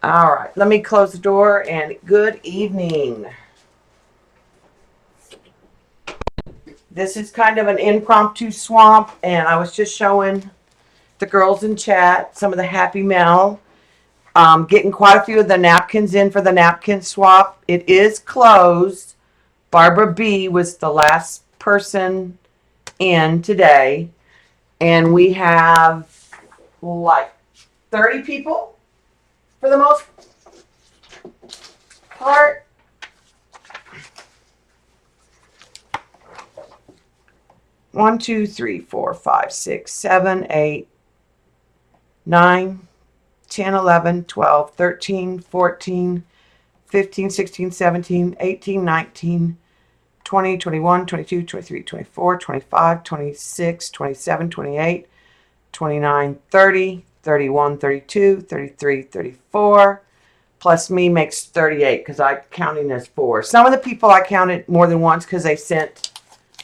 All right, let me close the door and good evening. This is kind of an impromptu swamp, and I was just showing the girls in chat some of the Happy Mail. Getting quite a few of the napkins in for the napkin swap. It is closed. Barbara B was the last person in today, and we have like 30 people for the most part. One, two, three, four, five, six, 7, 8, 9, 10, 11, 12, 13, 14, 15, 16, 17, 18, 19, 20, 21, 22, 23, 24, 25, 26, 27, 28, 29, 30, 31, 32, 33, 34. Plus me makes 38 because I'm counting as 4. Some of the people I counted more than once because they sent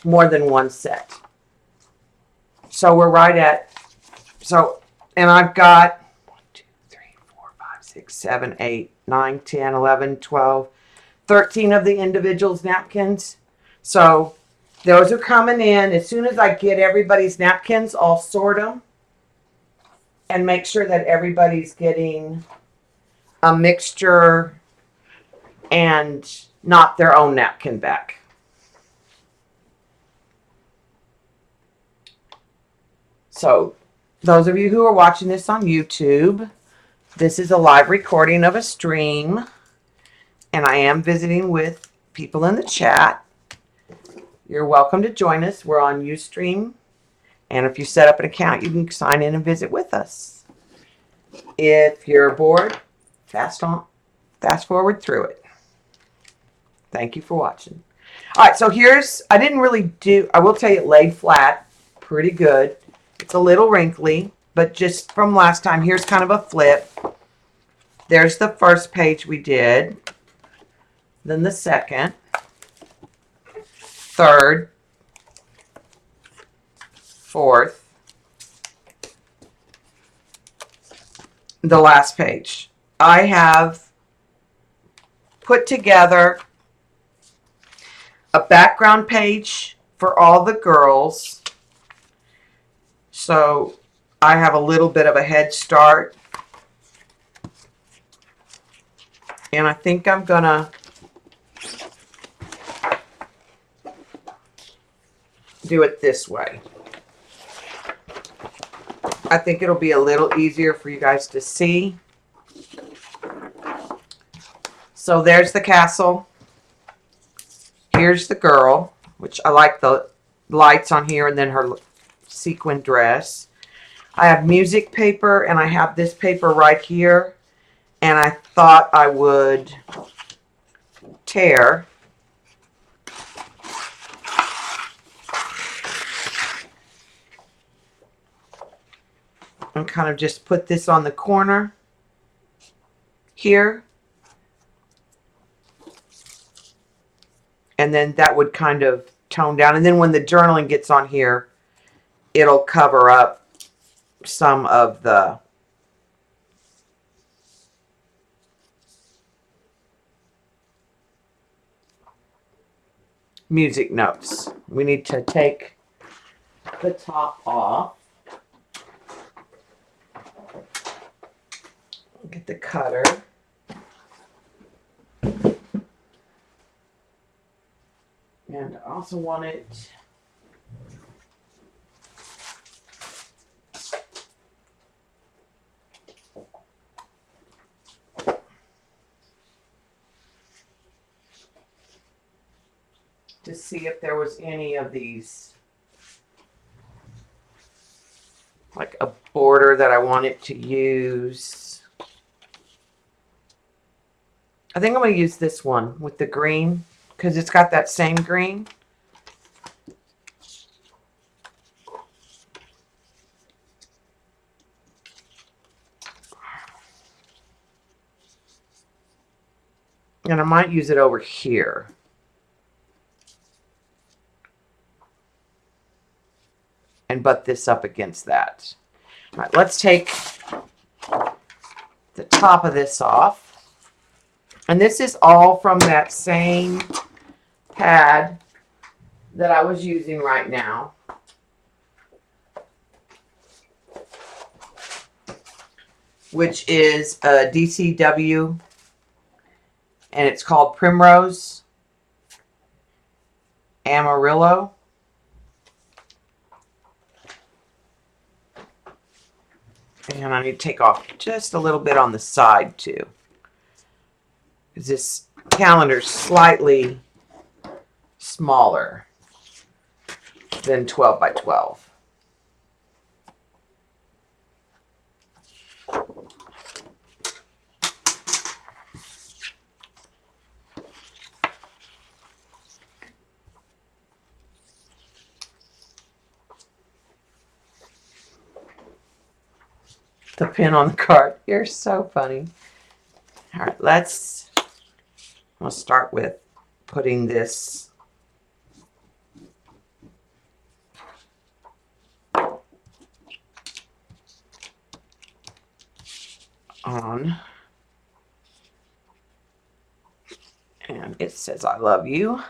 more than one set. So we're right at, and I've got 1, 2, 3, 4, 5, 6, 7, 8, 9, 10, 11, 12, 13 of the individuals' napkins. So those are coming in. As soon as I get everybody's napkins, I'll sort them and make sure that everybody's getting a mixture and not their own napkin back. So those of you who are watching this on YouTube, this is a live recording of a stream, and I am visiting with people in the chat. You're welcome to join us. We're on Ustream, and if you set up an account, you can sign in and visit with us. If you're bored, fast forward through it. Thank you for watching. All right, so I didn't really do, I will tell you, it laid flat pretty good. It's a little wrinkly, but just from last time, here's kind of a flip. There's the first page we did, then the second, third, fourth, the last page. I have put together a background page for all the girls. So I have a little bit of a head start. And I think I'm going to do it this way. I think it'll be a little easier for you guys to see. So there's the castle. Here's the girl, which I like the lights on here, and then her sequin dress. I have music paper, and I have this paper right here. And I thought I would tear and kind of just put this on the corner here. And then that would kind of tone down. And then when the journaling gets on here, it'll cover up some of the music notes. We need to take the top off. Get the cutter. And I also want it to see if there was any of these, like a border that I wanted to use. I think I'm going to use this one with the green because it's got that same green. And I might use it over here. And butt this up against that. All right, let's take the top of this off. And this is all from that same pad that I was using right now. Which is a DCW. And it's called Primrose Amarillo. And I need to take off just a little bit on the side too. Because this calendar's slightly smaller than 12 by 12. The pin on the card. You're so funny. All right, I'm going to start with putting this on. And it says, I love you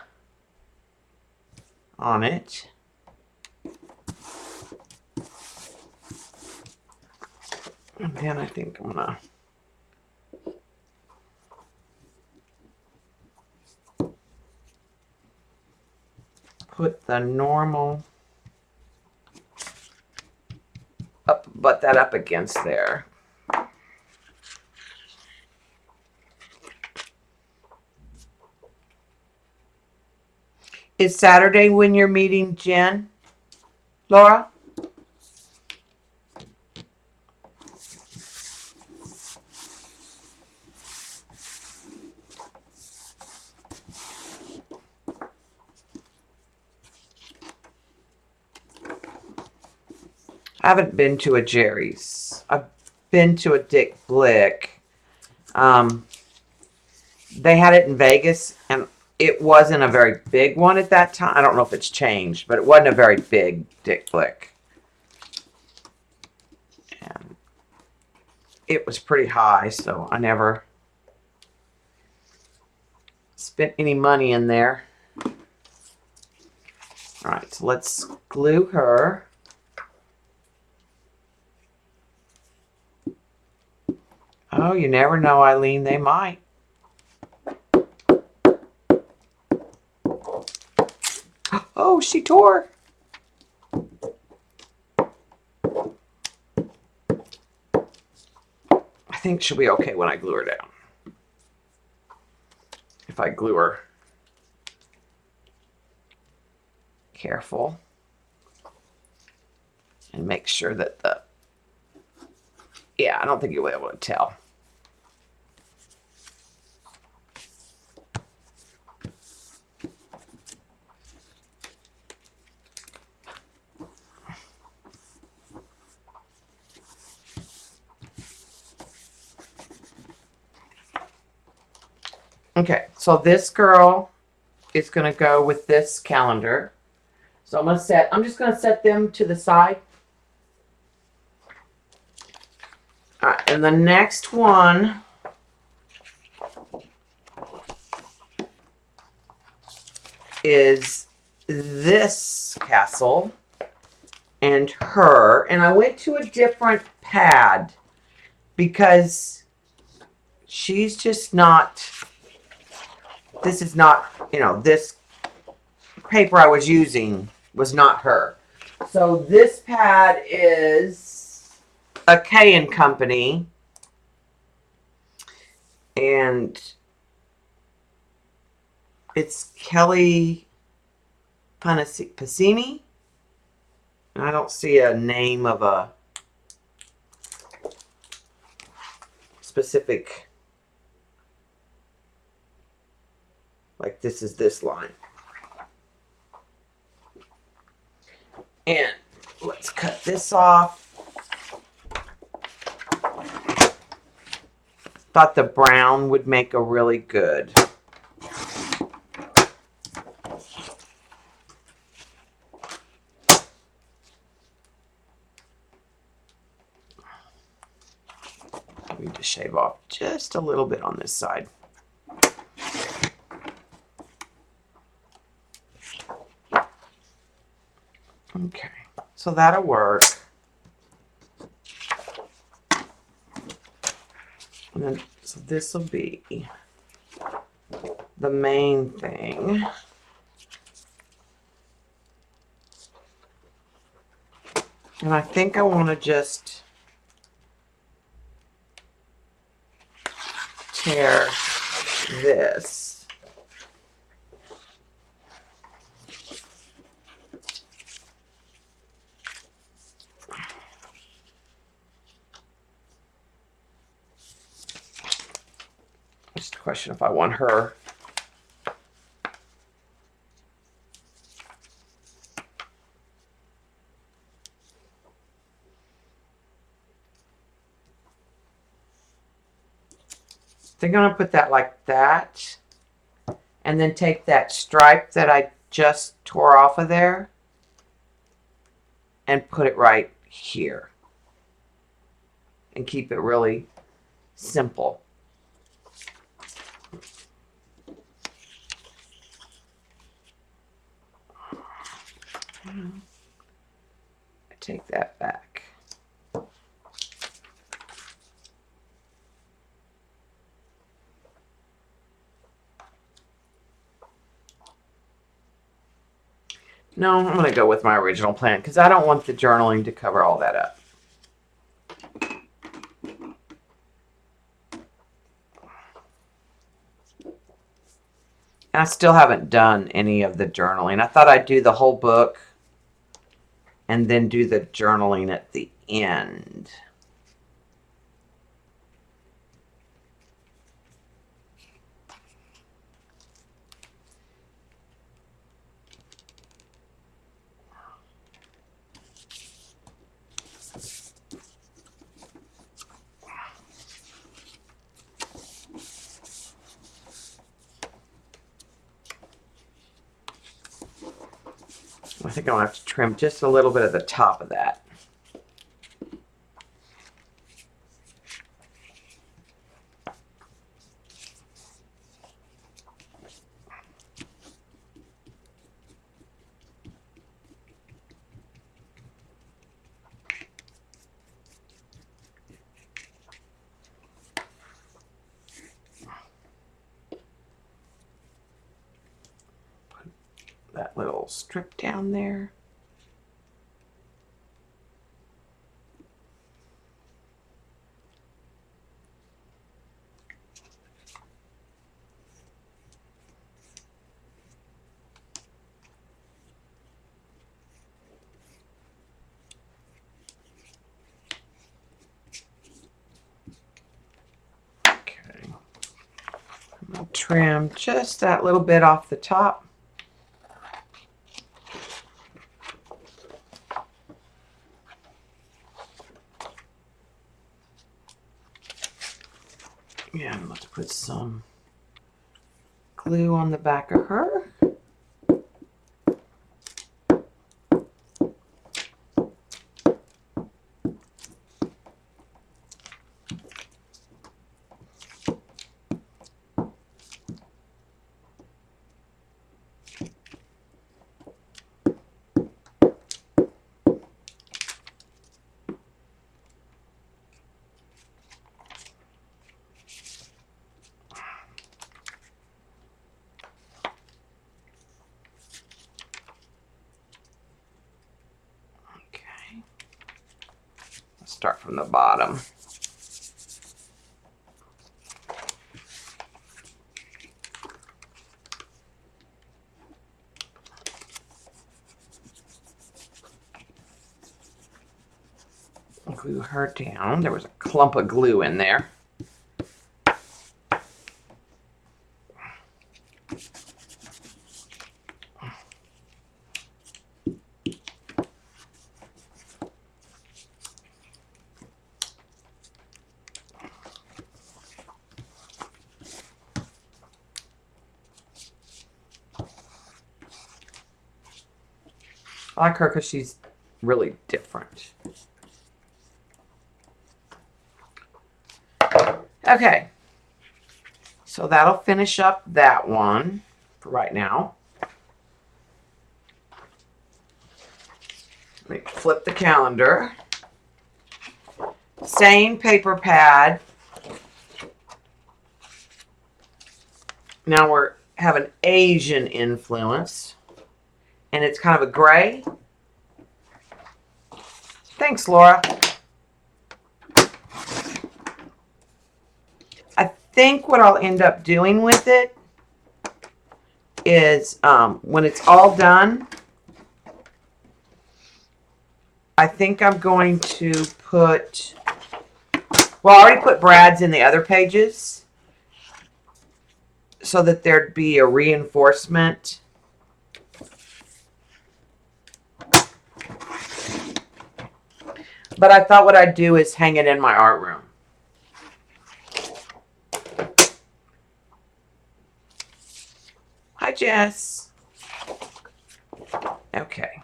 on it. And then I think I'm going to put the normal butt that up against there. Is Saturday when you're meeting Jen, Laura? I haven't been to a Jerry's. I've been to a Dick Blick. They had it in Vegas, and it wasn't a very big one at that time. I don't know if it's changed, but it wasn't a very big Dick Blick. And it was pretty high, so I never spent any money in there. All right, so let's glue her. Oh, you never know, Eileen. They might. Oh, she tore. I think she'll be okay when I glue her down. If I glue her. Careful. And make sure that yeah, I don't think you'll be able to tell. Okay, so this girl is going to go with this calendar. So I'm just going to set them to the side. All right, and the next one is this castle and her. And I went to a different pad because she's just not, this is not, this paper I was using was not her. So this pad is a K & Company, and it's Kelly Pasini. I don't see a name of a specific, like this is this line. And let's cut this off. Thought the brown would make a really good. We need to shave off just a little bit on this side. Okay, so that'll work. And then, so this will be the main thing. And I think I want to just tear this. Just a question if I want her. They're going to put that like that. And then take that stripe that I just tore off of there and put it right here. And keep it really simple. I take that back. No, I'm going to go with my original plan because I don't want the journaling to cover all that up. I still haven't done any of the journaling. I thought I'd do the whole book and then do the journaling at the end. I think I'm going to have to trim just a little bit of the top of that. That little strip down there. Okay. I'm going to trim just that little bit off the top. Yeah, I'm going to put some glue on the back of her. Start from the bottom. Glue her down. There was a clump of glue in there. I like her because she's really different. Okay. So that'll finish up that one for right now. Let me flip the calendar. Same paper pad. Now we're have an Asian influence. And it's kind of a gray. Thanks, Laura. I think what I'll end up doing with it is when it's all done, I think I'm going to put, well, I already put Brad's in the other pages so that there'd be a reinforcement. But I thought what I'd do is hang it in my art room. Hi, Jess. Okay.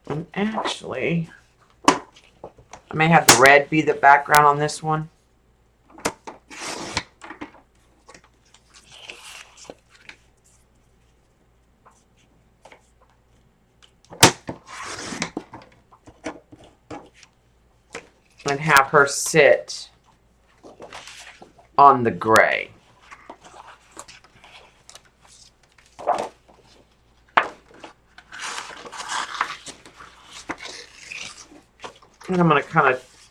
And actually, I may have the red be the background on this one. And have her sit on the gray. And I'm going to kind of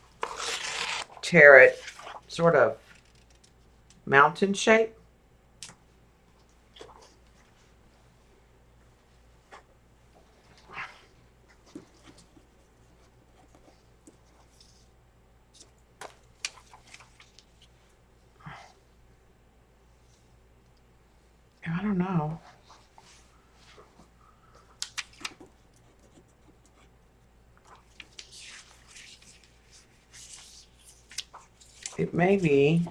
tear it sort of mountain shape. I don't know. It may be.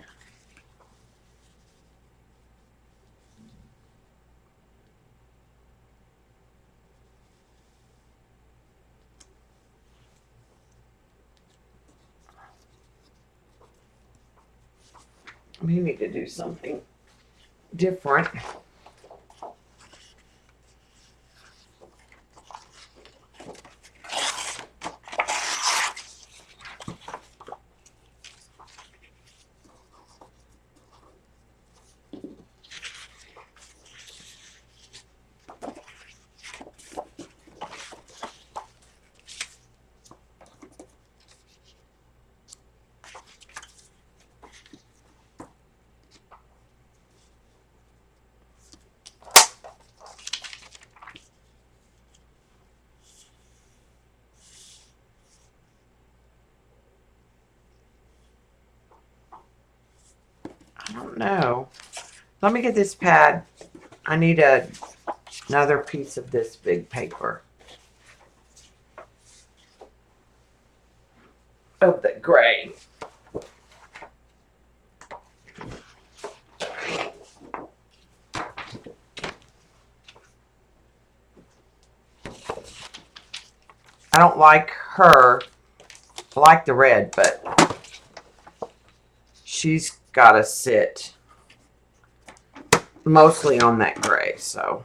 We need to do something different. I don't know. Let me get this pad. I need another piece of this big paper. Of the gray. I don't like her. I like the red, but she's got to sit mostly on that gray, so.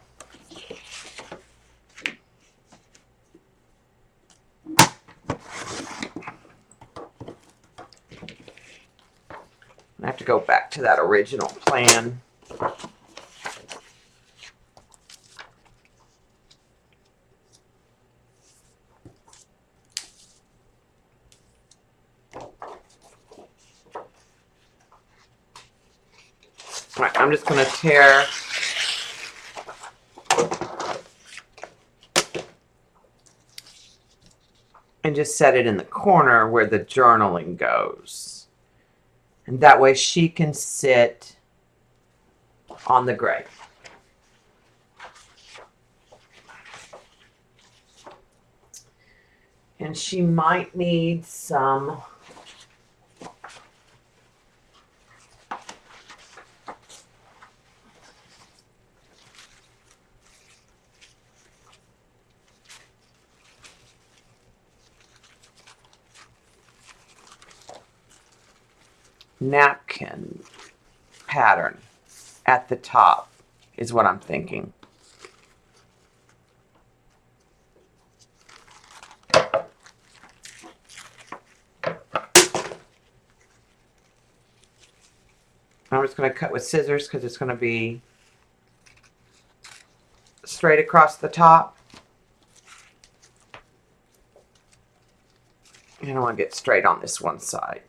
I have to go back to that original plan. All right, I'm just going to tear and just set it in the corner where the journaling goes. And that way she can sit on the gray. And she might need some napkin pattern at the top is what I'm thinking. I'm just going to cut with scissors because it's going to be straight across the top. And I want to get straight on this one side.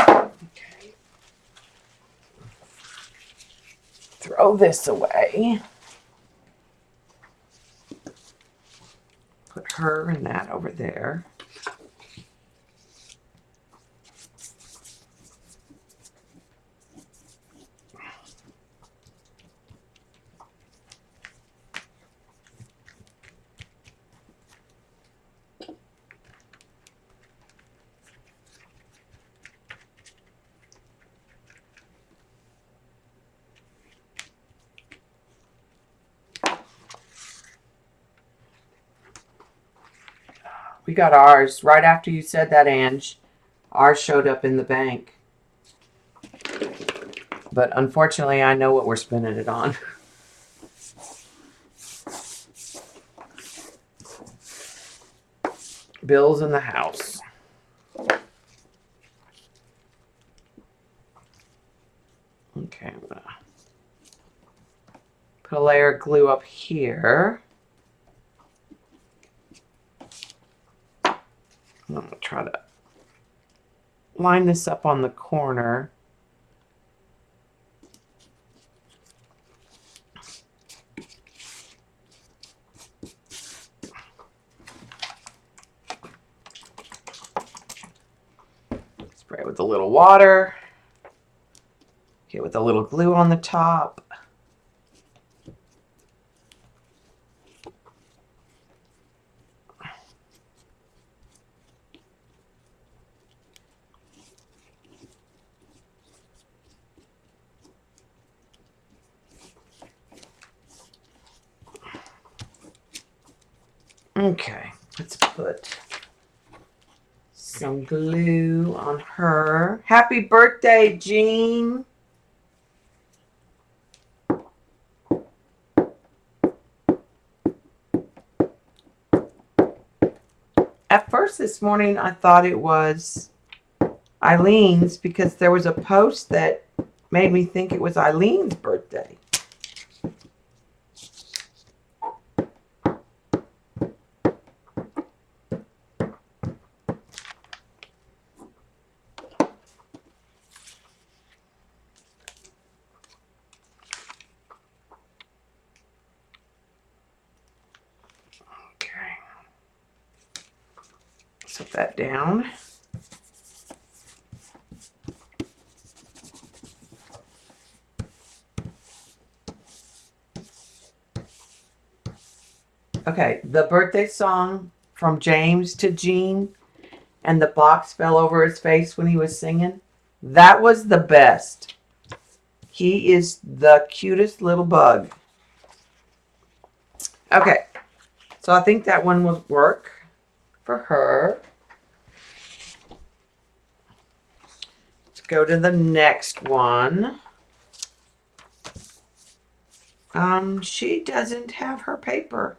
Okay. Throw this away. Put her and that over there. We got ours right after you said that, Ange. Ours showed up in the bank. But unfortunately, I know what we're spending it on. Bills in the house. Okay, I'm gonna put a layer of glue up here. I'm gonna try to line this up on the corner. Spray with a little water. Get with a little glue on the top. Okay, let's put some glue on her. Happy birthday, Jean. At first this morning, I thought it was Eileen's because there was a post that made me think it was Eileen's birthday. Okay. Set that down. Okay, the birthday song from James to Jean and the box fell over his face when he was singing. That was the best. He is the cutest little bug. Okay, so I think that one will work for her. Let's go to the next one. She doesn't have her paper.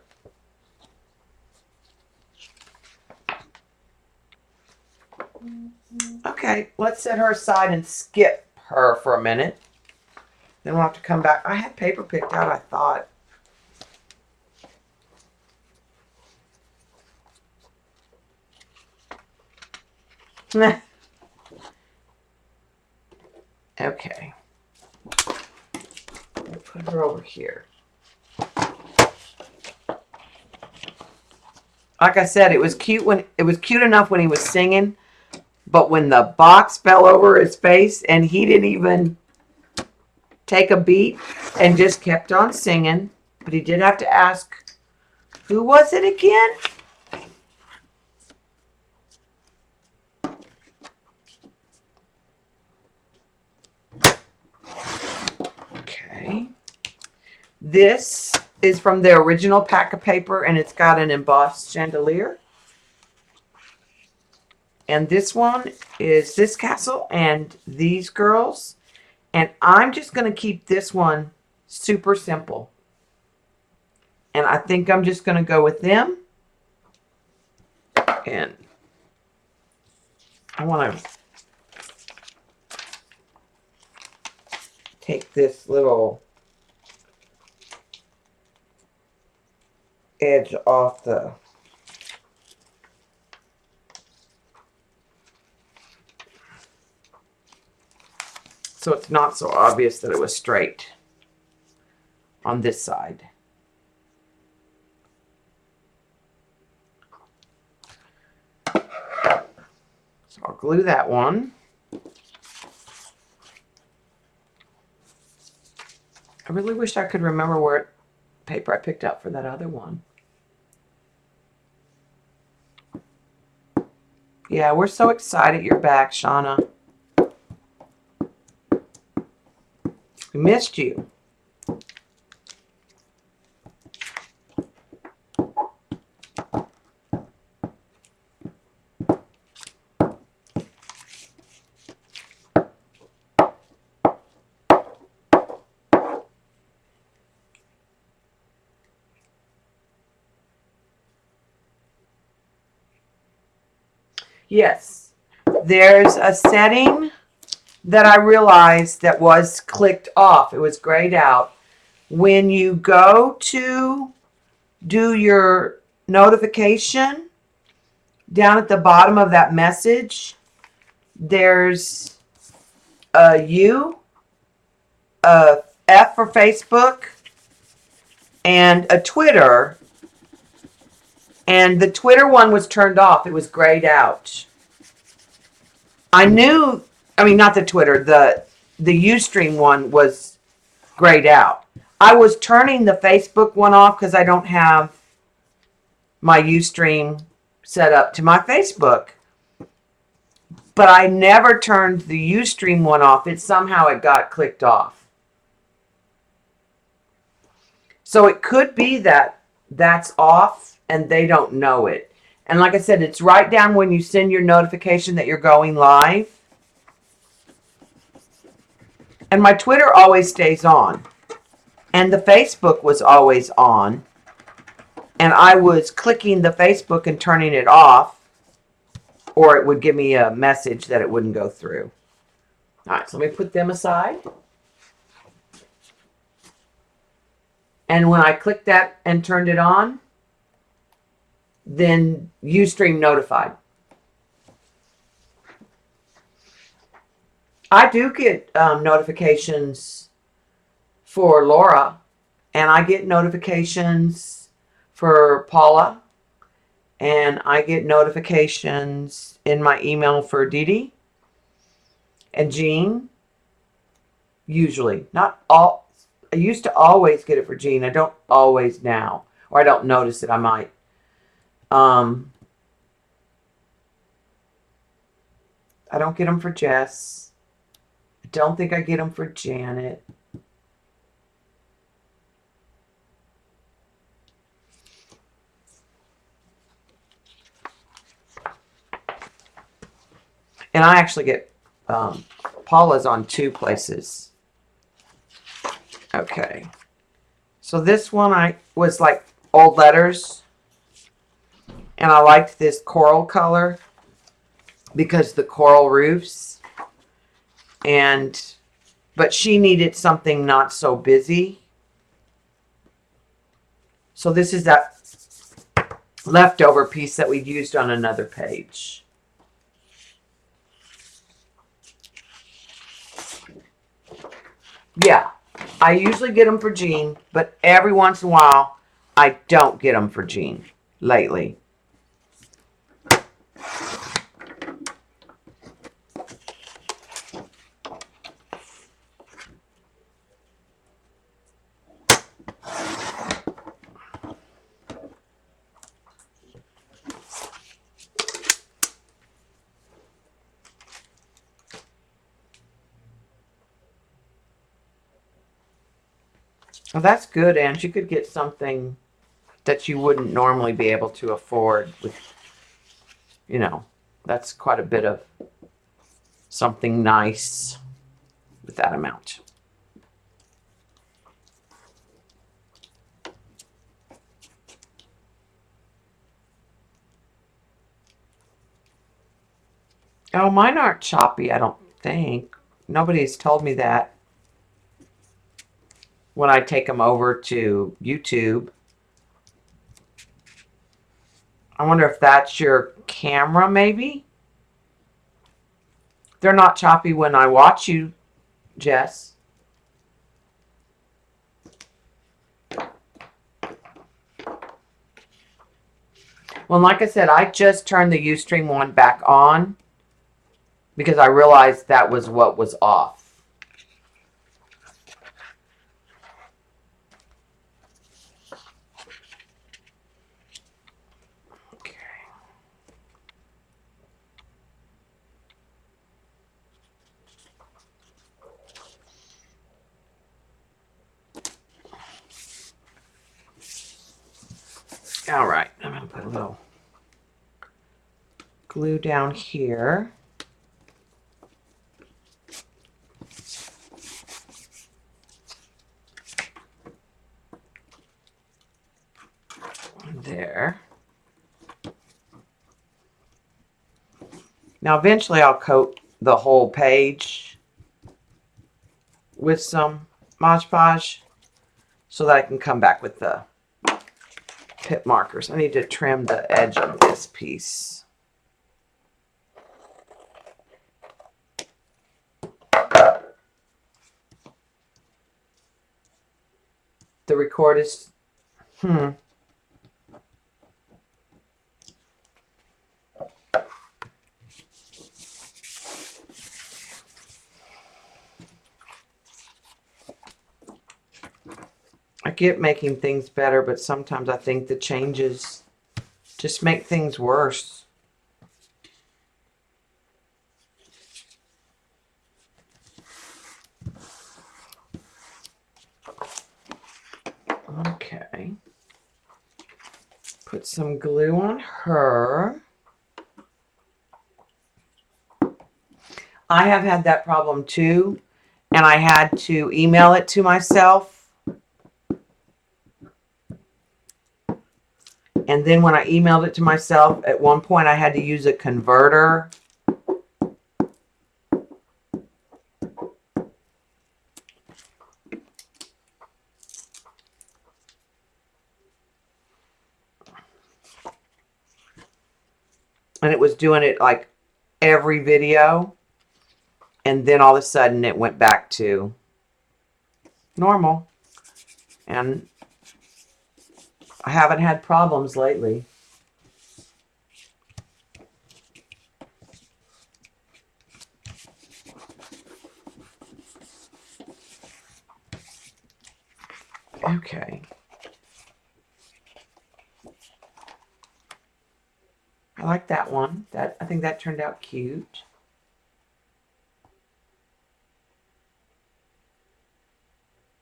Okay, let's set her aside and skip her for a minute. Then we'll have to come back. I had paper picked out, I thought. Okay. We'll put her over here. Like I said, it was cute enough when he was singing, but when the box fell over his face and he didn't even take a beat and just kept on singing, but he did have to ask, who was it again? This is from the original pack of paper, and it's got an embossed chandelier. And this one is this castle and these girls. And I'm just going to keep this one super simple. And I think I'm just going to go with them. And I want to take this little edge off the... so it's not so obvious that it was straight on this side. So I'll glue that one. I really wish I could remember what paper I picked up for that other one. Yeah, we're so excited you're back, Shauna. We missed you. Yes, there's a setting that I realized that was clicked off. It was grayed out. When you go to do your notification, down at the bottom of that message, there's a U, a F for Facebook, and a Twitter. And the Twitter one was turned off. It was grayed out. I knew, I mean, not the Twitter, the Ustream one was grayed out. I was turning the Facebook one off because I don't have my Ustream set up to my Facebook. But I never turned the Ustream one off. Somehow it got clicked off. So it could be that that's off and they don't know it. And like I said, it's right down when you send your notification that you're going live. And my Twitter always stays on. And the Facebook was always on. And I was clicking the Facebook and turning it off. Or it would give me a message that it wouldn't go through. All right, so let me put them aside. And when I clicked that and turned it on, then Ustream notified. I do get notifications for Laura, and I get notifications for Paula, and I get notifications in my email for Dee Dee and Jean. Usually, not all. I used to always get it for Jean. I don't always now, or I don't notice it. I might. I don't get them for Jess. I don't think I get them for Janet. And I actually get Paula's on 2 places. Okay. So this one I was like old letters. And I liked this coral color because the coral roofs. But she needed something not so busy. So this is that leftover piece that we'd used on another page. Yeah, I usually get them for Jean, but every once in a while, I don't get them for Jean lately. Well, that's good, and you could get something that you wouldn't normally be able to afford with, you know, that's quite a bit of something nice with that amount. Oh, mine aren't choppy, I don't think. Nobody's told me that when I take them over to YouTube. I wonder if that's your camera, maybe? They're not choppy when I watch you, Jess. Well, like I said, I just turned the Ustream one back on because I realized that was what was off. Okay. All right, I'm going to put a little glue down here. There. Now, eventually I'll coat the whole page with some Mod Podge so that I can come back with the pit markers. I need to trim the edge of this piece. The record is, I get making things better, but sometimes I think the changes just make things worse. Okay. Put some glue on her. I have had that problem too, and I had to email it to myself. And then when I emailed it to myself, at one point I had to use a converter. And it was doing it like every video. And then all of a sudden it went back to normal. And I haven't had problems lately. Okay. I like that one. I think that turned out cute.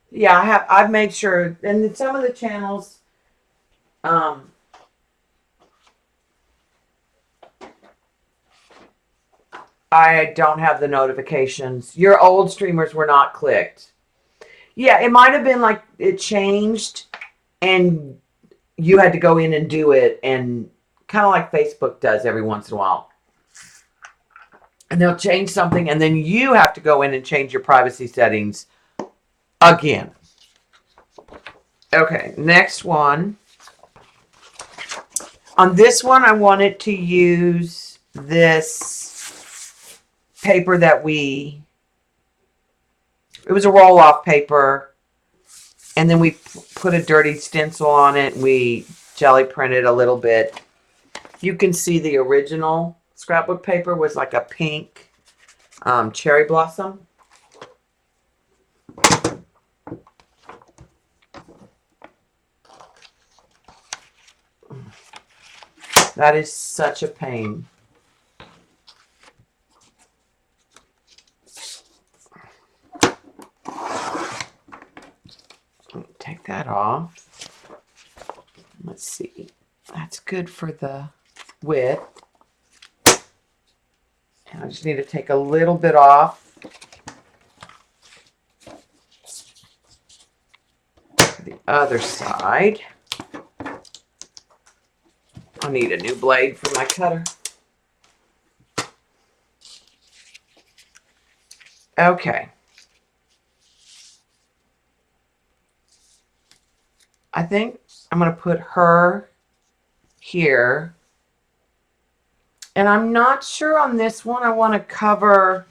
Yeah, I've made sure, and some of the channels, I don't have the notifications. Your old streamers were not clicked. Yeah, it might have been like it changed and you had to go in and do it, and kind of like Facebook does every once in a while. And they'll change something and then you have to go in and change your privacy settings again. Okay, next one. On this one, I wanted to use this paper that it was a roll-off paper, and then we put a dirty stencil on it, and we jelly printed a little bit. You can see the original scrapbook paper was like a pink cherry blossom. That is such a pain. that off. Let's see. That's good for the width. And I just need to take a little bit off the other side. I need a new blade for my cutter. Okay. I think I'm going to put her here. And I'm not sure on this one I want to cover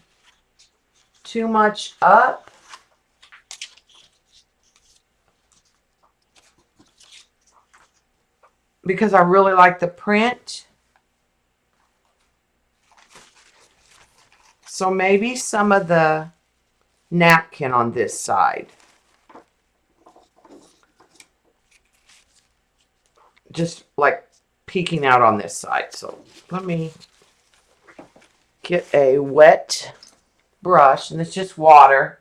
too much up. Because I really like the print. So maybe some of the napkin on this side. Just like peeking out on this side. So let me get a wet brush, and it's just water.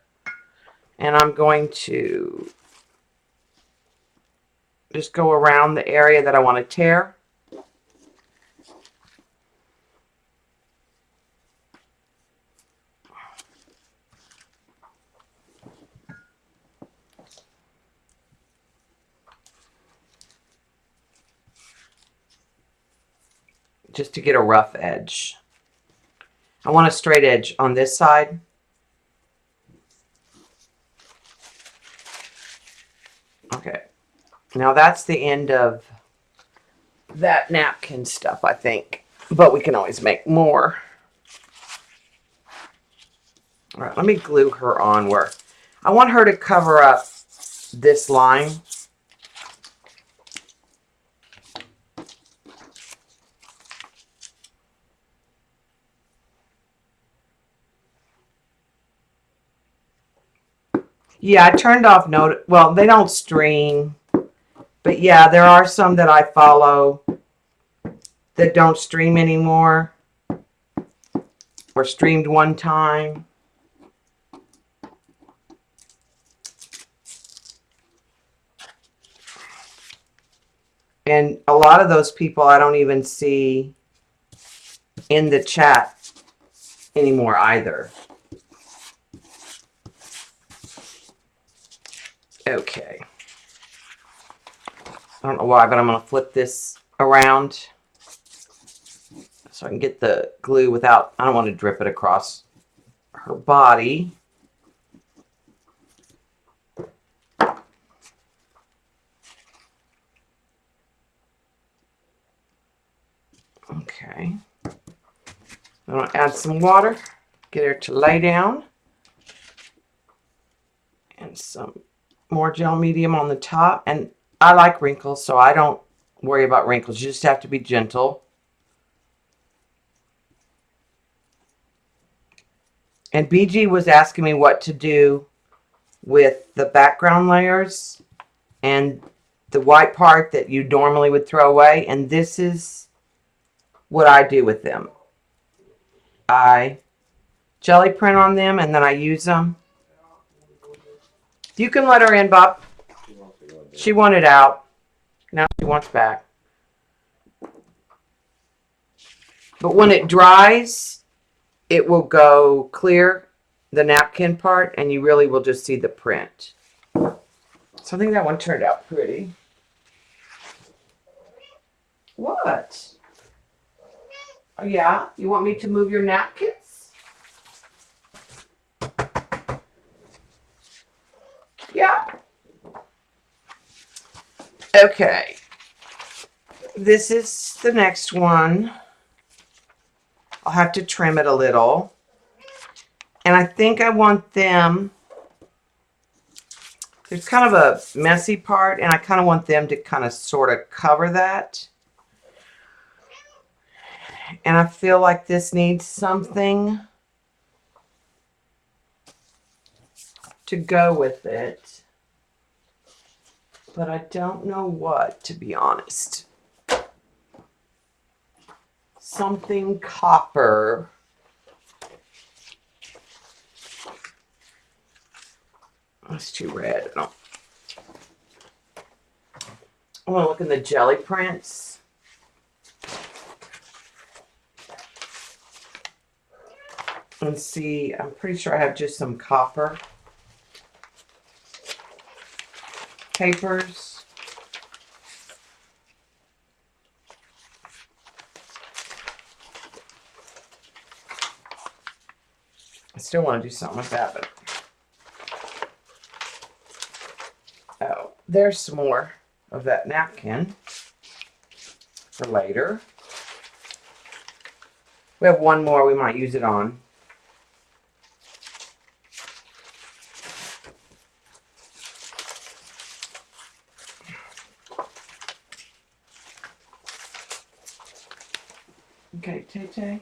And I'm going to just go around the area that I want to tear. Just to get a rough edge. I want a straight edge on this side. Okay. Now that's the end of that napkin stuff, I think. But we can always make more. All right, let me glue her on where I want her to cover up this line. Yeah, I turned off note. Well, they don't stream. But yeah, there are some that I follow that don't stream anymore. Or streamed one time. And a lot of those people I don't even see in the chat anymore either. Okay. I don't know why, but I'm going to flip this around so I can get the glue without, I don't want to drip it across her body. Okay. I'm going to add some water, get her to lay down, and some more gel medium on the top. And I like wrinkles, so I don't worry about wrinkles. You just have to be gentle. And BG was asking me what to do with the background layers and the white part that you normally would throw away. And this is what I do with them. I jelly print on them and then I use them. You can let her in, Bob. She wanted out. Now she wants back. But when it dries, it will go clear, the napkin part, and you really will just see the print. So I think that one turned out pretty. What? Oh, yeah? You want me to move your napkins? Yeah. Okay. This is the next one. I'll have to trim it a little. And I think I want them, there's kind of a messy part, and I kind of want them to kind of sort of cover that. And I feel like this needs something to go with it. But I don't know what, to be honest. Something copper. That's too red. No. I want to look in the jelly prints. And see, I'm pretty sure I have just some copper papers. I still want to do something with that, but oh, there's some more of that napkin for later. We have one more we might use it on. Okay, Tay-Tay,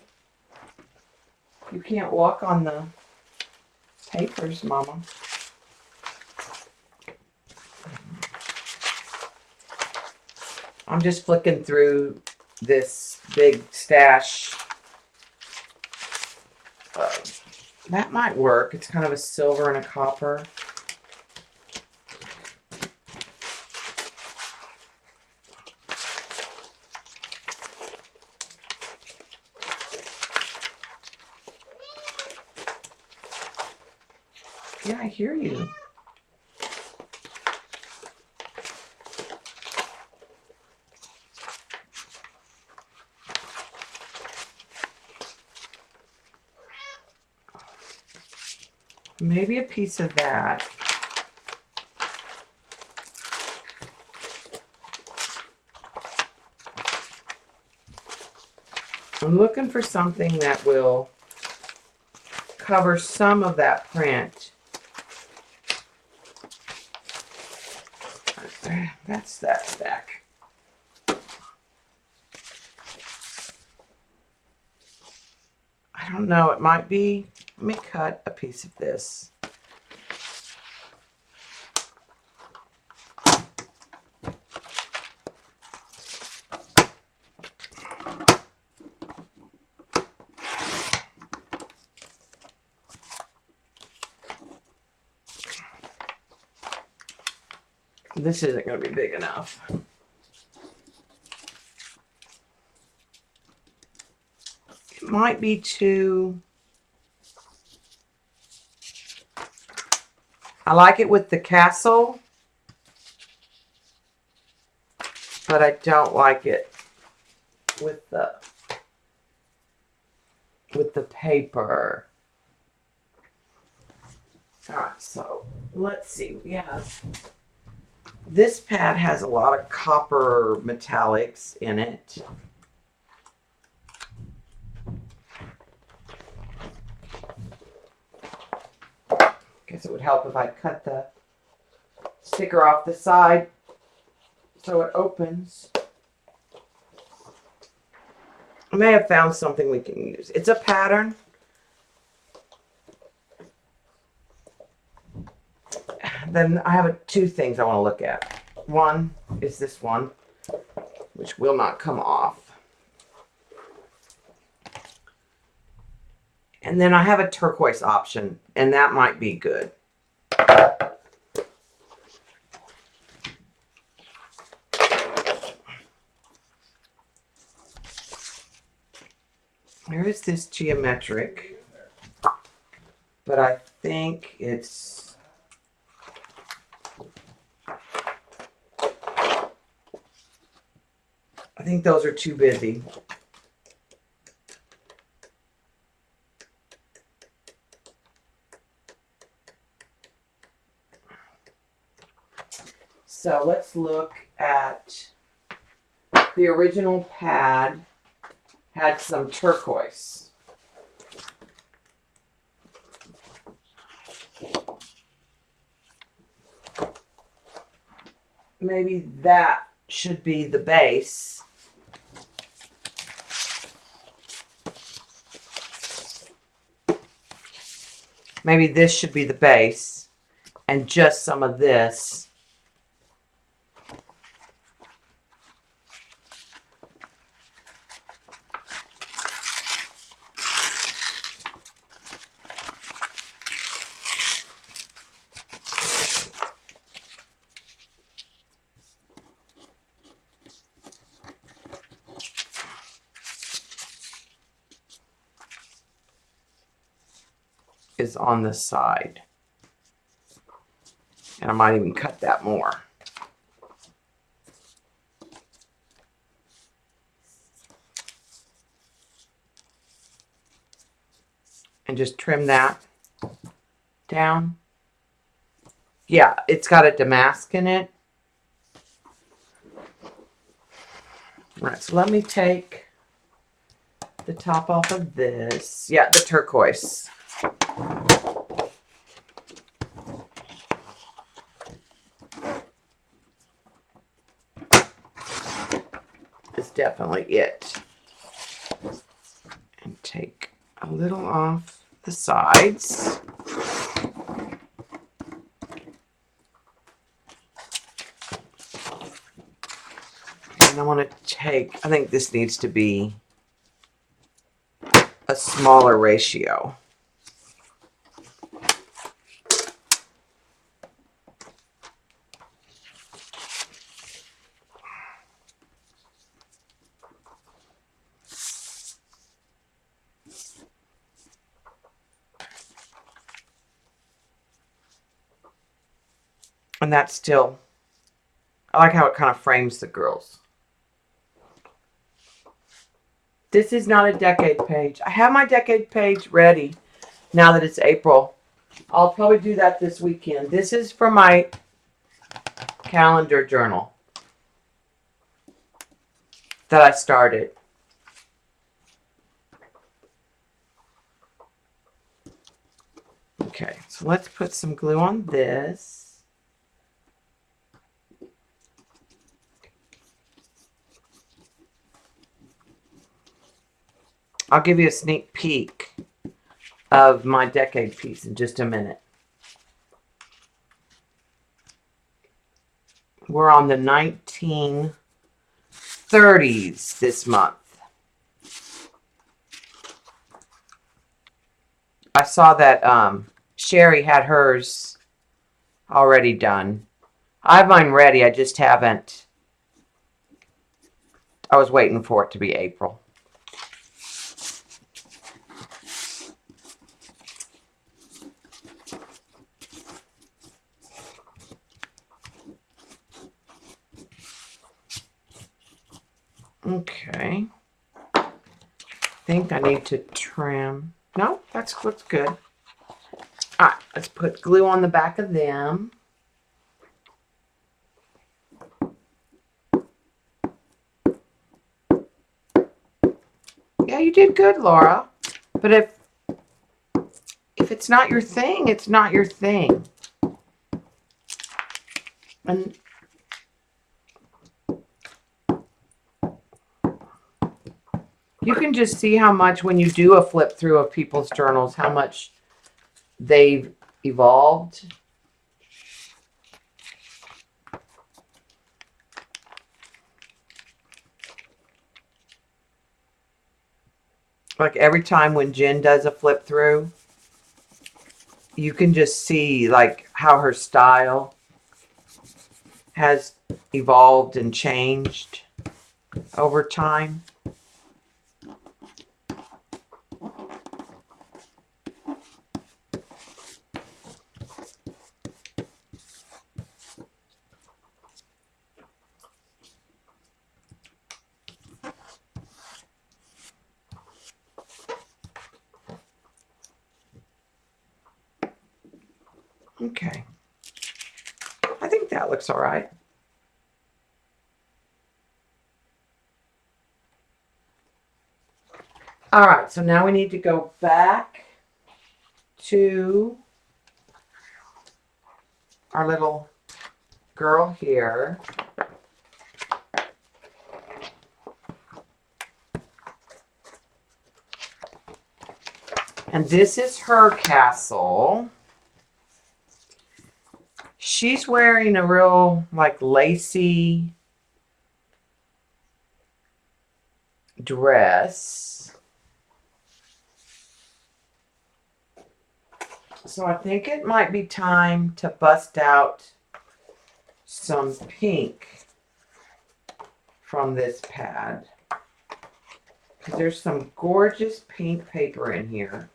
you can't walk on the papers, Mama. I'm just flicking through this big stash. That might work. It's kind of a silver and a copper. Yeah, I hear you. Maybe a piece of that. I'm looking for something that will cover some of that print. That's that stack. I don't know, it might be. Let me cut a piece of this. This isn't going to be big enough. It might be too... I like it with the castle, but I don't like it with the paper. All right, so let's see. We have this pad has a lot of copper metallics in it. Guess it would help if I cut the sticker off the side so it opens. I may have found something we can use. It's a pattern. Then I have two things I want to look at. One is this one, which will not come off. And then I have a turquoise option, and that might be good. There is this geometric, but I think it's... I think those are too busy. So let's look at the original pad. Had some turquoise. Maybe that should be the base. Maybe this should be the base, and just some of this. is on the side. And I might even cut that more. And just trim that down. Yeah, it's got a damask in it. All right, so let me take the top off of this. Yeah, the turquoise. Is definitely it. And take a little off the sides. And I want to take, I think this needs to be a smaller ratio. And that's still, I like how it kind of frames the girls. This is not a decade page. I have my decade page ready now that it's April. I'll probably do that this weekend. This is for my calendar journal that I started. Okay, so let's put some glue on this. I'll give you a sneak peek of my decade piece in just a minute. We're on the 1930s this month. I saw that Sherry had hers already done. I have mine ready. I just haven't. I was waiting for it to be April. Okay. I think I need to trim. No, that looks good. All right, let's put glue on the back of them. Yeah, you did good, Laura. But if it's not your thing, it's not your thing. And you can just see how much when you do a flip through of people's journals, how much they've evolved. Like every time when Jen does a flip through, you can just see like how her style has evolved and changed over time. Okay. I think that looks all right. All right, so now we need to go back to our little girl here. And this is her castle. She's wearing a real like lacy dress. So I think it might be time to bust out some pink from this pad. Because there's some gorgeous pink paper in here.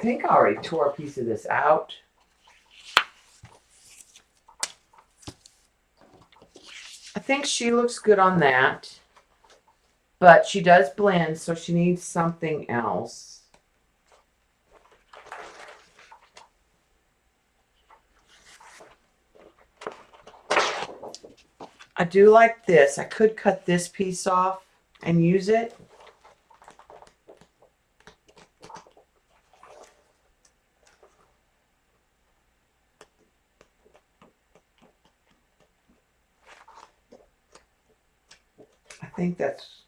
think I already tore a piece of this out. I think she looks good on that. But she does blend, so she needs something else. I do like this. I could cut this piece off and use it. I think that's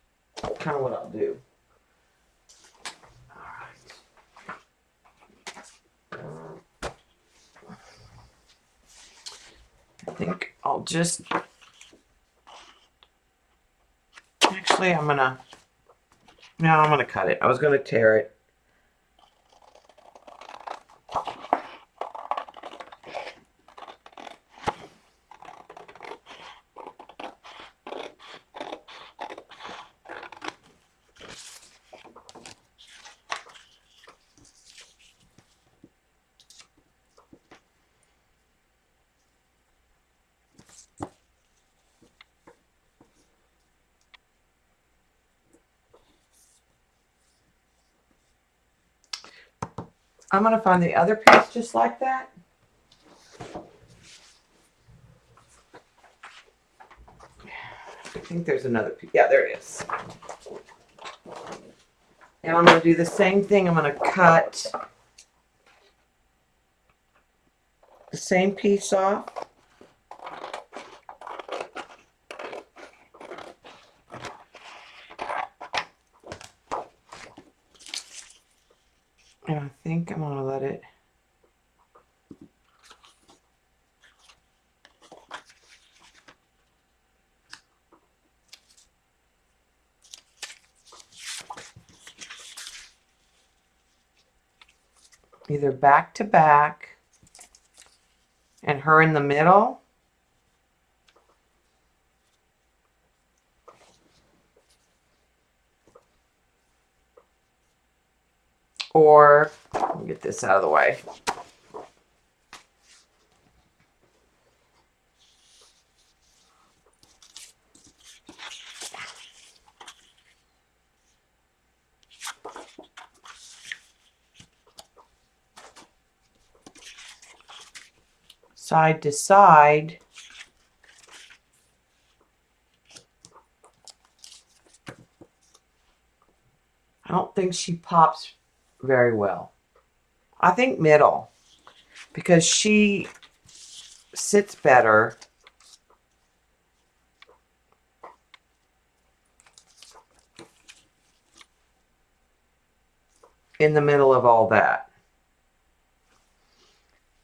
kind of what I'll do. I think I'll just, actually I'm gonna cut it. I was gonna tear it. I'm gonna find the other piece just like that. I think there's another piece. Yeah, there it is. And I'm gonna do the same thing. I'm gonna cut the same piece off. And I think I'm gonna let it. Either back to back and her in the middle, or let me get this out of the way. Side to side. I don't think she pops very well. I think middle, because she sits better in the middle of all that.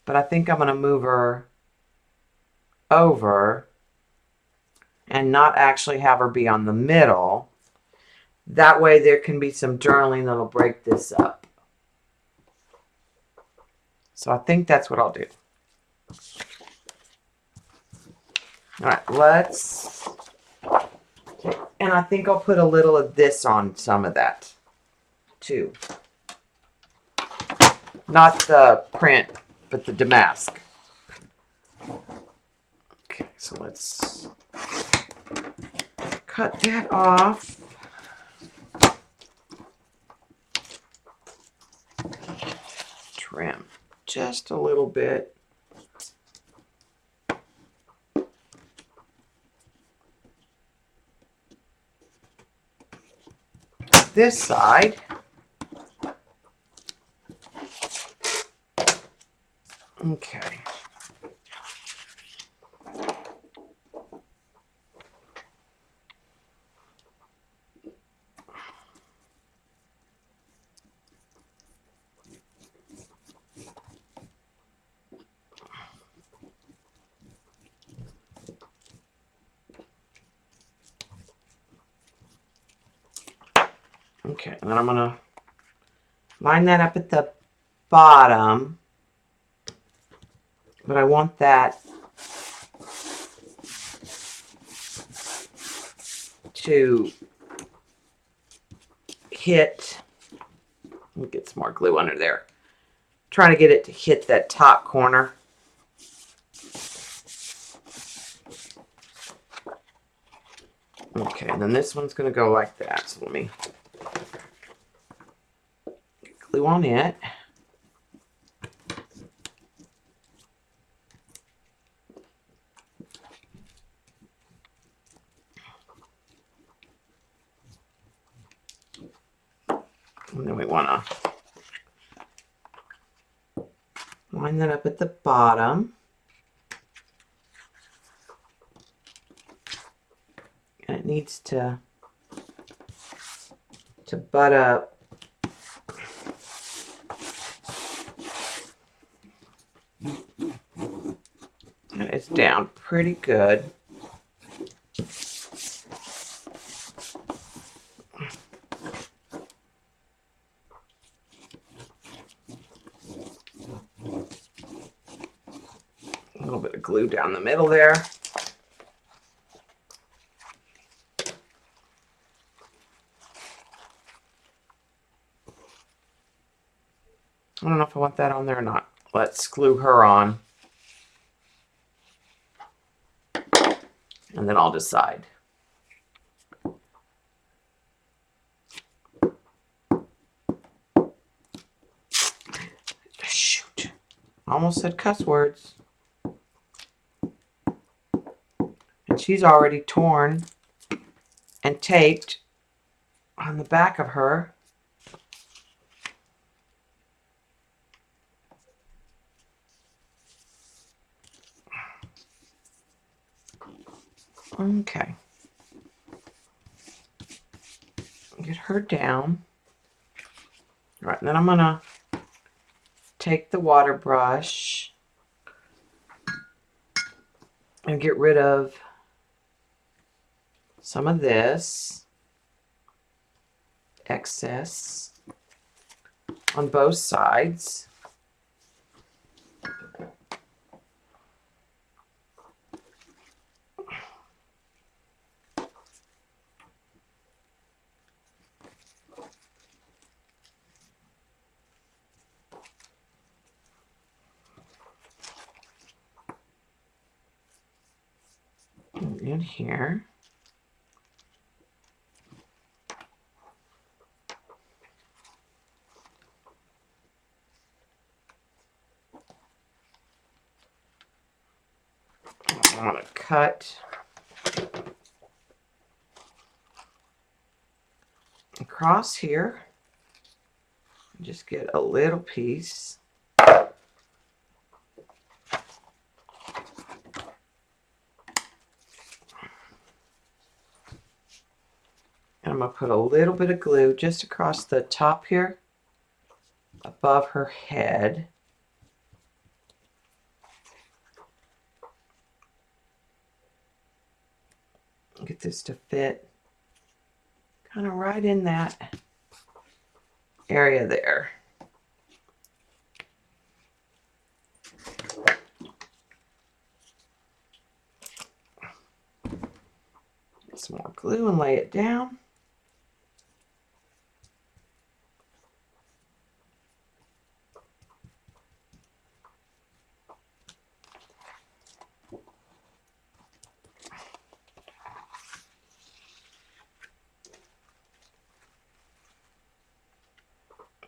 But I think I'm going to move her over and not actually have her be on the middle. That way there can be some journaling that'll break this up. So I think that's what I'll do. All right, let's, and I think I'll put a little of this on some of that too. Not the print, but the damask. Okay, so let's cut that off. Trim just a little bit. This side. Okay. Okay, and then I'm gonna line that up at the bottom, but I want that to hit. Let me get some more glue under there. trying to get it to hit that top corner. Okay, and then this one's going to go like that. So let me glue on it. And then we want to line that up at the bottom. And it needs to butt up. And it's down pretty good. A little bit of glue down the middle there. I don't know if I want that on there or not. Let's glue her on. And then I'll decide. Shoot. Almost said cuss words. And she's already torn and taped on the back of her. Okay. Get her down. All right, and then I'm going to take the water brush and get rid of some of this excess on both sides. In here. I want to cut across here. Just get a little piece. And I'm going to put a little bit of glue just across the top here, above her head. Get this to fit kind of right in that area there. Get some more glue and lay it down.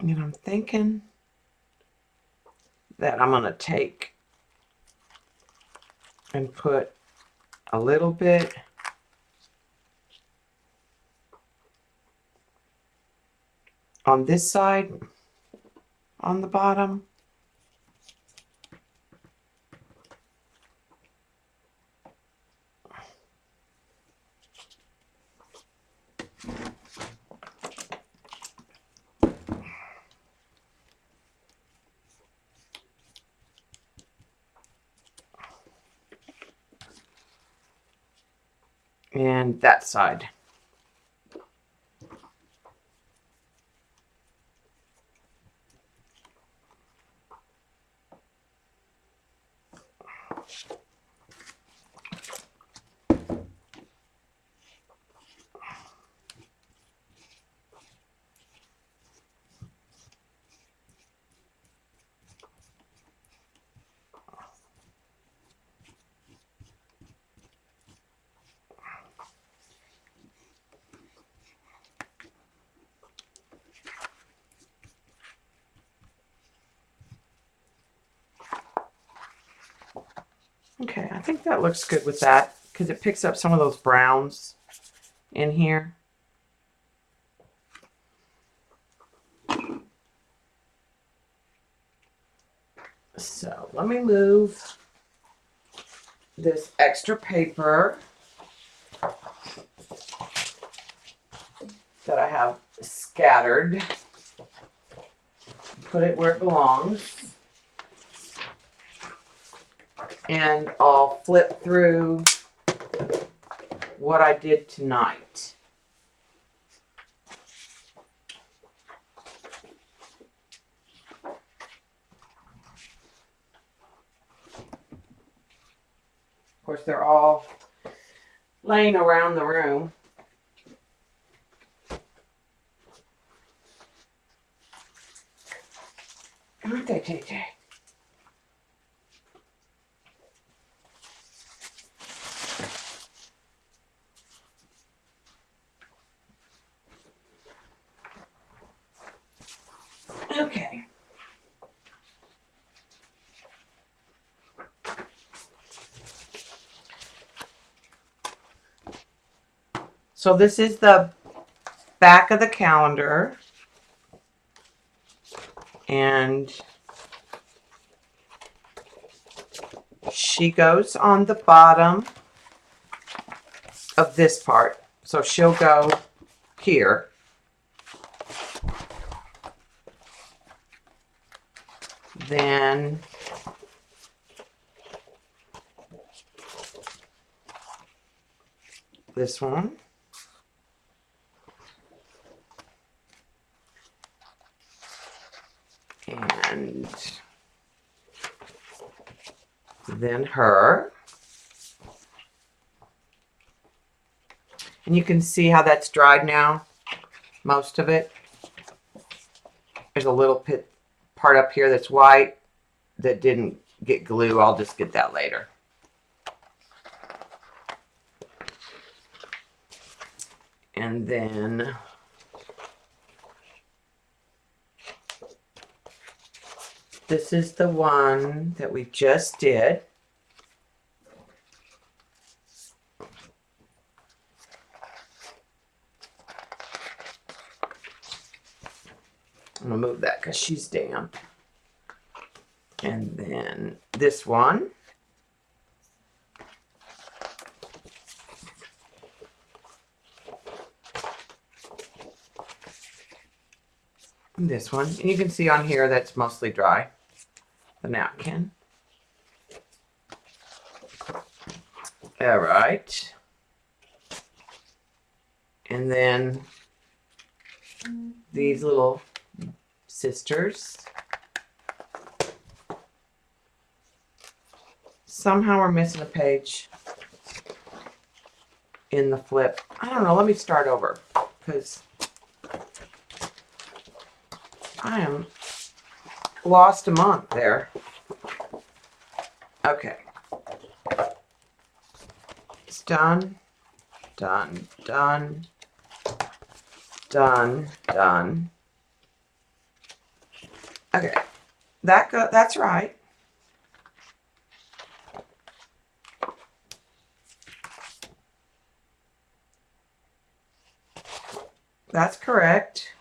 And I'm thinking that I'm going to take and put a little bit on this side on the bottom. And that side. Okay, I think that looks good with that because it picks up some of those browns in here. So let me move this extra paper that I have scattered. Put it where it belongs. And I'll flip through what I did tonight. Of course, they're all laying around the room. Aren't they, JJ? Okay. So this is the back of the calendar. And she goes on the bottom of this part. So she'll go here. Then this one. And then her. And you can see how that's dried now, most of it. There's a little part up here that's white that didn't get glue. I'll just get that later. And then this is the one that we just did. I'm gonna move that because she's damp. And then this one. And this one. And you can see on here that's mostly dry. The napkin. All right. And then these little sisters. Somehow we're missing a page in the flip. I don't know. Let me start over because I am lost a month there. Okay. It's done. Done. Done. Done. Done. Okay. That's right. That's correct.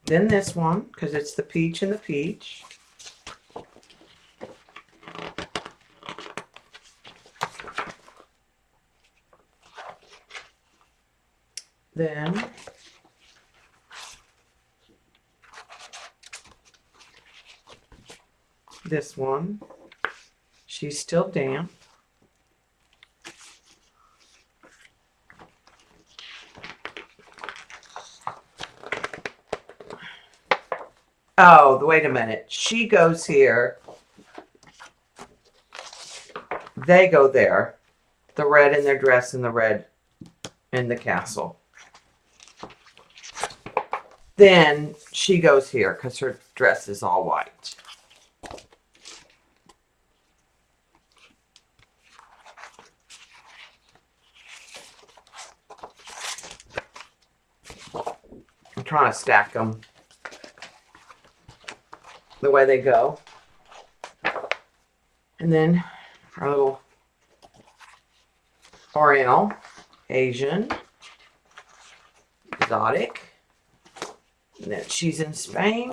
Then this one, because it's the peach and the peach. Then this one. She's still damp. Oh, wait a minute. She goes here. They go there. The red in their dress and the red in the castle. Then she goes here because her dress is all white. I'm trying to stack them the way they go. And then our little Oriental, Asian, exotic. And then she's in Spain.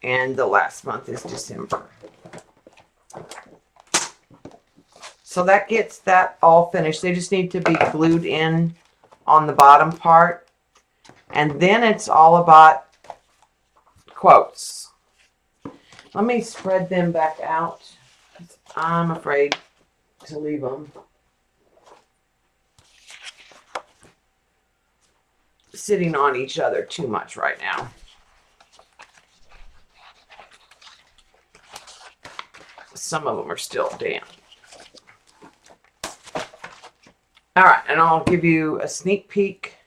And the last month is December. So that gets that all finished. They just need to be glued in on the bottom part. And then it's all about quotes. Let me spread them back out. I'm afraid to leave them sitting on each other too much right now. Some of them are still damp. All right, and I'll give you a sneak peek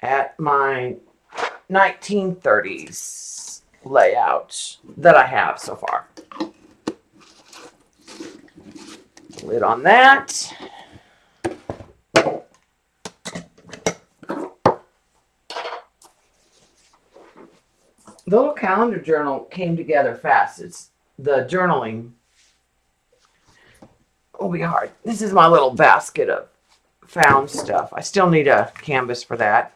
at my 1930s layout that I have so far. Lid on that. The little calendar journal came together fast. It's the journaling will be hard. This is my little basket of found stuff. I still need a canvas for that.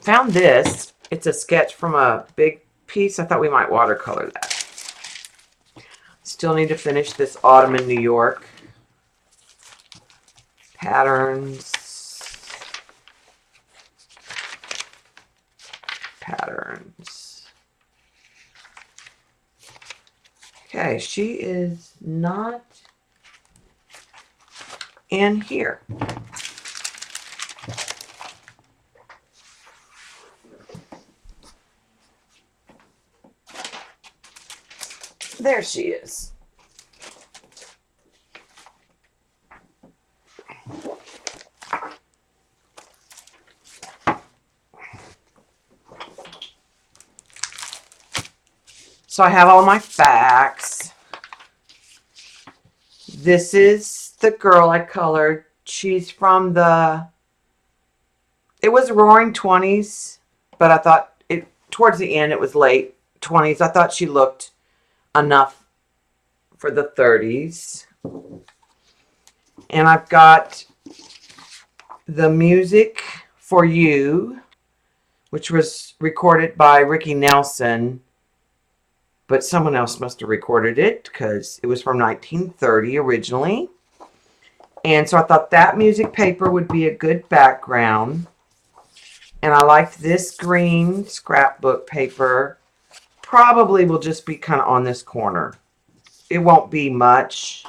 Found this. It's a sketch from a big piece. I thought we might watercolor that. Still need to finish this Autumn in New York. Patterns. Okay, she is not in here. There she is. So I have all my facts. This is the girl I colored. She's from it was Roaring 20s, but I thought towards the end it was late 20s. I thought she looked enough for the 30s. And I've got the music for you, which was recorded by Ricky Nelson. But someone else must have recorded it because it was from 1930 originally. And so I thought that music paper would be a good background. And I liked this green scrapbook paper. Probably will just be kind of on this corner. It won't be much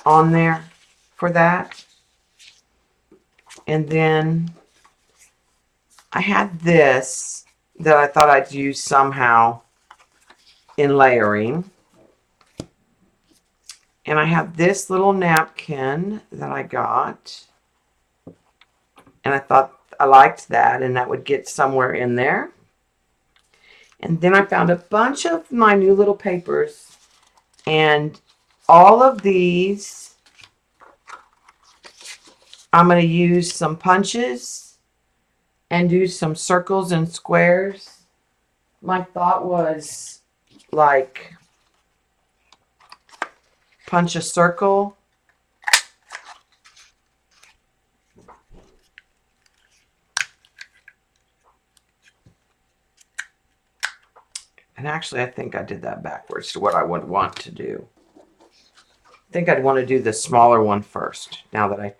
on there for that. And then I had this that I thought I'd use somehow in layering. And I have this little napkin that I got. And I thought I liked that, and that would get somewhere in there. And then I found a bunch of my new little papers. And all of these, I'm going to use some punches and do some circles and squares. My thought was like punch a circle and actually I think I did that backwards to what I would want to do. I think I'd want to do the smaller one first now that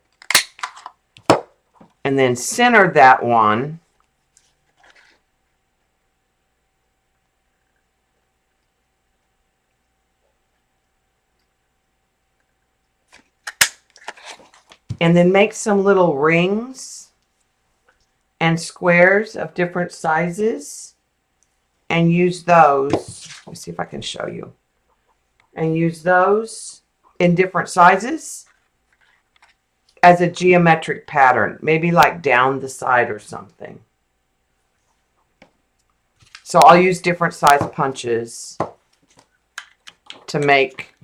and then center that one. And then make some little rings and squares of different sizes and use those. Let me see if I can show you. And use those in different sizes as a geometric pattern, maybe like down the side or something. So I'll use different size punches to make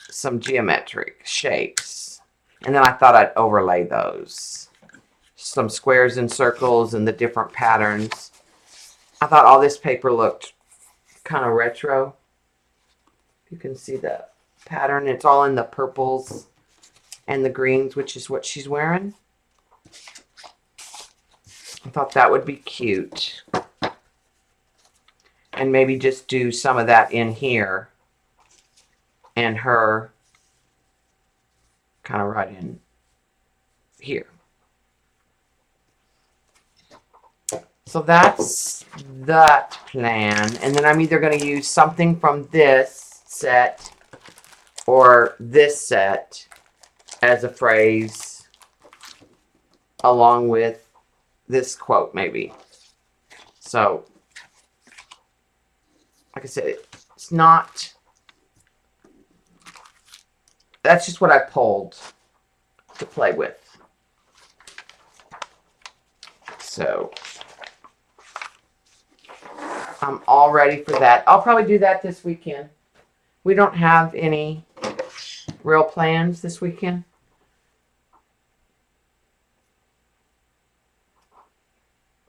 some geometric shapes. And then I thought I'd overlay those. Some squares and circles and the different patterns. I thought all this paper looked kind of retro. You can see the pattern. It's all in the purples and the greens, which is what she's wearing. I thought that would be cute. And maybe just do some of that in here. And her kind of right in here. So that's that plan. And then I'm either going to use something from this set or this set as a phrase along with this quote maybe. So, like I said, it's not, that's just what I pulled to play with. So, I'm all ready for that. I'll probably do that this weekend. We don't have any real plans this weekend.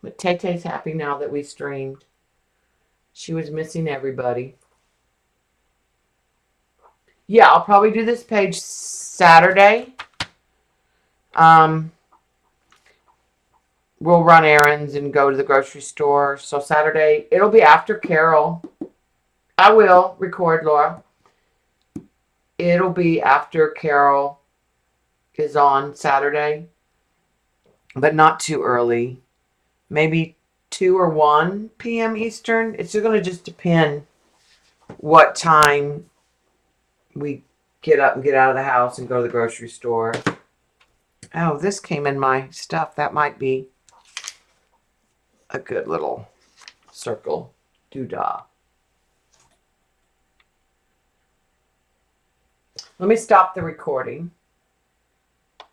But Tay-Tay's happy now that we streamed. She was missing everybody. Yeah, I'll probably do this page Saturday. We'll run errands and go to the grocery store. So Saturday, it'll be after Carol. I will record, Laura. It'll be after Carol is on Saturday, but not too early. Maybe 2 or 1 p.m. Eastern. It's going to just depend what time we get up and get out of the house and go to the grocery store. Oh, this came in my stuff. That might be a good little circle doodah. Let me stop the recording.